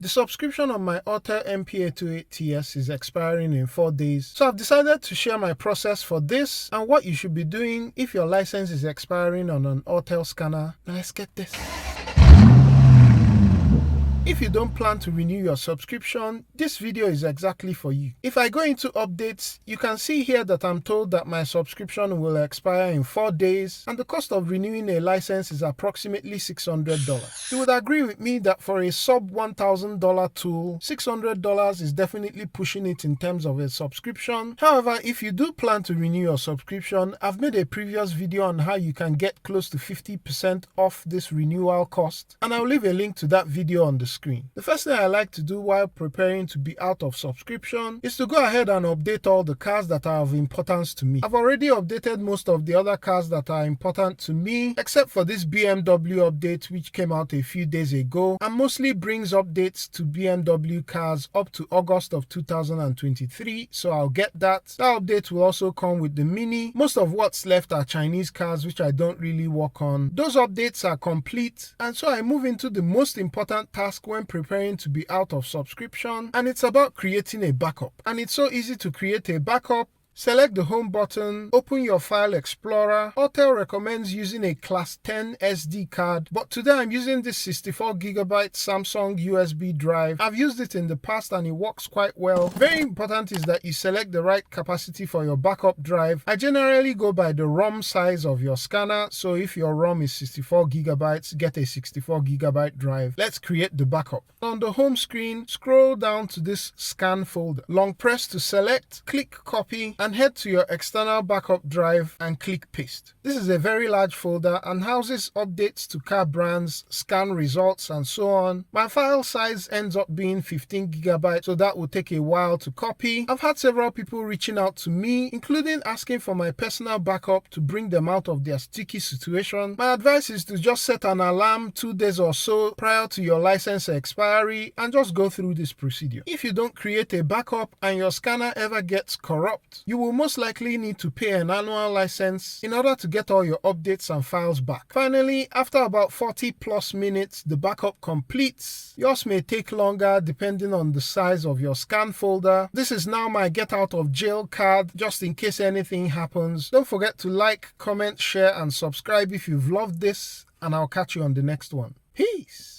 The subscription on my Autel MP828TS is expiring in 4 days, so I've decided to share my process for this and what you should be doing if your license is expiring on an Autel scanner. Now let's get this. If you don't plan to renew your subscription, this video is exactly for you. If I go into updates, you can see here that I'm told that my subscription will expire in 4 days and the cost of renewing a license is approximately $600. You would agree with me that for a sub $1,000 tool, $600 is definitely pushing it in terms of a subscription. However, if you do plan to renew your subscription, I've made a previous video on how you can get close to 50% off this renewal cost, and I'll leave a link to that video on the screen. The first thing I like to do while preparing to be out of subscription is to go ahead and update all the cars that are of importance to me. I've already updated most of the other cars that are important to me, except for this BMW update which came out a few days ago and mostly brings updates to BMW cars up to August of 2023, so I'll get that. That update will also come with the Mini. Most of what's left are Chinese cars which I don't really work on. Those updates are complete, and so I move into the most important task when preparing to be out of subscription, and it's about creating a backup. And it's so easy to create a backup. Select the home button, open your file explorer. Autel recommends using a class 10 SD card, but today I'm using this 64GB Samsung USB drive. I've used it in the past and it works quite well. Very important is that you select the right capacity for your backup drive. I generally go by the ROM size of your scanner, so if your ROM is 64GB, get a 64GB drive. Let's create the backup. On the home screen, scroll down to this scan folder. Long press to select, click copy, and head to your external backup drive and click paste. This is a very large folder and houses updates to car brands, scan results, and so on. My file size ends up being 15GB, so that will take a while to copy. I've had several people reaching out to me, including asking for my personal backup to bring them out of their sticky situation. My advice is to just set an alarm 2 days or so prior to your license expiry and just go through this procedure. If you don't create a backup and your scanner ever gets corrupt, you will most likely need to pay an annual license in order to get all your updates and files back. Finally, after about 40+ minutes, the backup completes. Yours may take longer depending on the size of your scan folder. This is now my get out of jail card, just in case anything happens. Don't forget to like, comment, share, and subscribe if you've loved this, and I'll catch you on the next one. Peace!